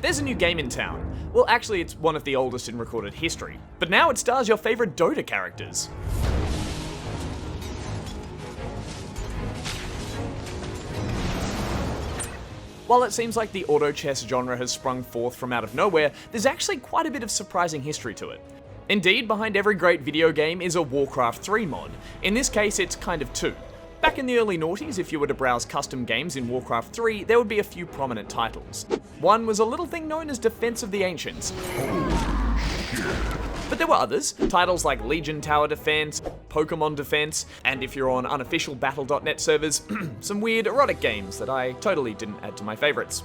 There's a new game in town. Well, actually, it's one of the oldest in recorded history. But now it stars your favorite Dota characters. While it seems like the auto chess genre has sprung forth from out of nowhere, there's actually quite a bit of surprising history to it. Indeed, behind every great video game is a Warcraft 3 mod. In this case, it's kind of two. Back in the early noughties, if you were to browse custom games in Warcraft 3, there would be a few prominent titles. One was a little thing known as Defense of the Ancients. But there were others, titles like Legion Tower Defense, Pokemon Defense, and if you're on unofficial Battle.net servers, some weird erotic games that I totally didn't add to my favorites.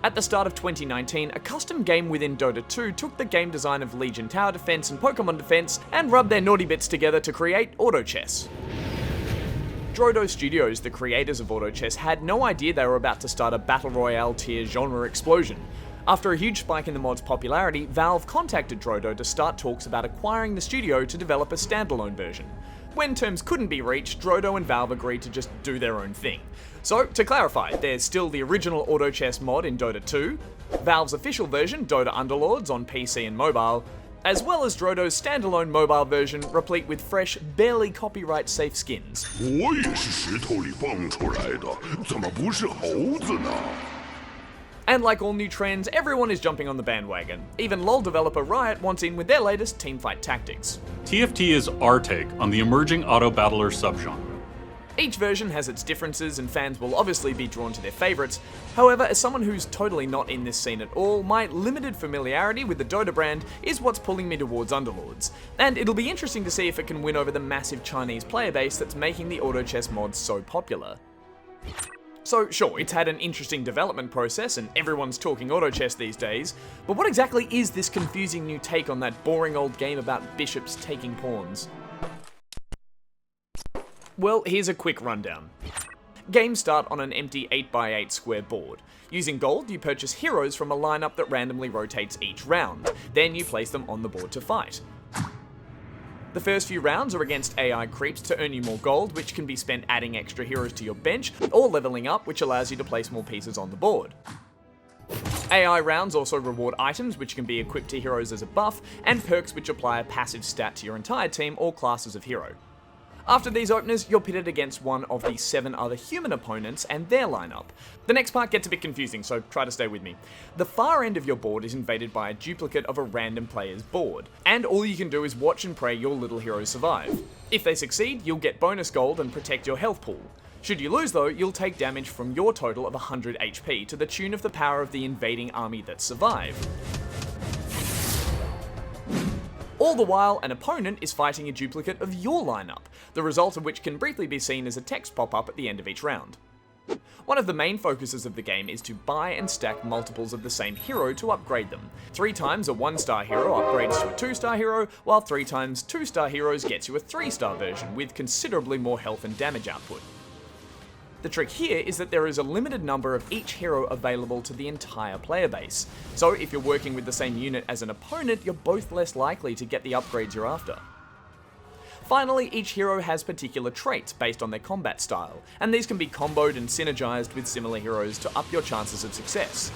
At the start of 2019, a custom game within Dota 2 took the game design of Legion Tower Defense and Pokemon Defense and rubbed their naughty bits together to create Auto Chess. Drodo Studios, the creators of Auto Chess, had no idea they were about to start a Battle Royale tier genre explosion. After a huge spike in the mod's popularity, Valve contacted Drodo to start talks about acquiring the studio to develop a standalone version. When terms couldn't be reached, Drodo and Valve agreed to just do their own thing. So, to clarify, there's still the original Auto Chess mod in Dota 2, Valve's official version, DOTA Underlords, on PC and mobile, as well as Drodo's standalone mobile version, replete with fresh, barely copyright-safe skins. 我也是石头里蹦出来的，怎么不是猴子呢？ And like all new trends, everyone is jumping on the bandwagon. Even LoL developer Riot wants in with their latest teamfight tactics. TFT is our take on the emerging auto-battler subgenre. Each version has its differences, and fans will obviously be drawn to their favourites. However, as someone who's totally not in this scene at all, my limited familiarity with the Dota brand is what's pulling me towards Underlords. And it'll be interesting to see if it can win over the massive Chinese player base that's making the auto chess mods so popular. So sure, it's had an interesting development process and everyone's talking auto chess these days, but what exactly is this confusing new take on that boring old game about bishops taking pawns? Well, here's a quick rundown. Games start on an empty 8x8 square board. Using gold, you purchase heroes from a lineup that randomly rotates each round. Then you place them on the board to fight. The first few rounds are against AI creeps to earn you more gold, which can be spent adding extra heroes to your bench, or leveling up, which allows you to place more pieces on the board. AI rounds also reward items, which can be equipped to heroes as a buff, and perks which apply a passive stat to your entire team or classes of hero. After these openers, you're pitted against one of the 7 other human opponents and their lineup. The next part gets a bit confusing, so try to stay with me. The far end of your board is invaded by a duplicate of a random player's board, and all you can do is watch and pray your little heroes survive. If they succeed, you'll get bonus gold and protect your health pool. Should you lose though, you'll take damage from your total of 100 HP to the tune of the power of the invading army that survived. All the while, an opponent is fighting a duplicate of your lineup, the result of which can briefly be seen as a text pop-up at the end of each round. One of the main focuses of the game is to buy and stack multiples of the same hero to upgrade them. 3 times a 1-star hero upgrades to a 2-star hero, while 3 times 2-star heroes gets you a 3-star version with considerably more health and damage output. The trick here is that there is a limited number of each hero available to the entire player base. So if you're working with the same unit as an opponent, you're both less likely to get the upgrades you're after. Finally, each hero has particular traits based on their combat style, and these can be comboed and synergized with similar heroes to up your chances of success.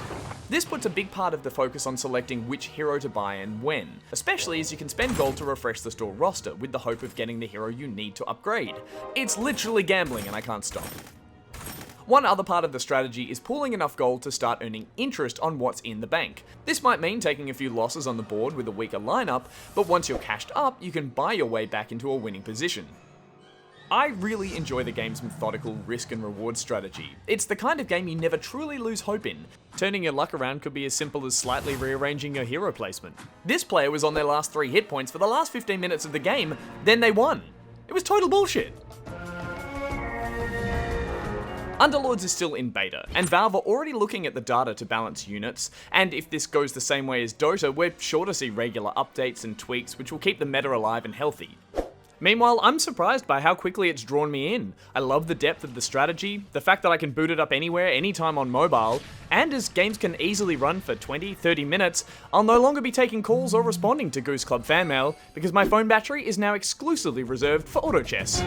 This puts a big part of the focus on selecting which hero to buy and when, especially as you can spend gold to refresh the store roster with the hope of getting the hero you need to upgrade. It's literally gambling and I can't stop. One other part of the strategy is pooling enough gold to start earning interest on what's in the bank. This might mean taking a few losses on the board with a weaker lineup, but once you're cashed up, you can buy your way back into a winning position. I really enjoy the game's methodical risk and reward strategy. It's the kind of game you never truly lose hope in. Turning your luck around could be as simple as slightly rearranging your hero placement. This player was on their last 3 hit points for the last 15 minutes of the game, then they won. It was total bullshit. Underlords is still in beta, and Valve are already looking at the data to balance units, and if this goes the same way as Dota, we're sure to see regular updates and tweaks which will keep the meta alive and healthy. Meanwhile, I'm surprised by how quickly it's drawn me in. I love the depth of the strategy, the fact that I can boot it up anywhere, anytime on mobile, and as games can easily run for 20-30 minutes, I'll no longer be taking calls or responding to Goose Club fan mail, because my phone battery is now exclusively reserved for auto chess.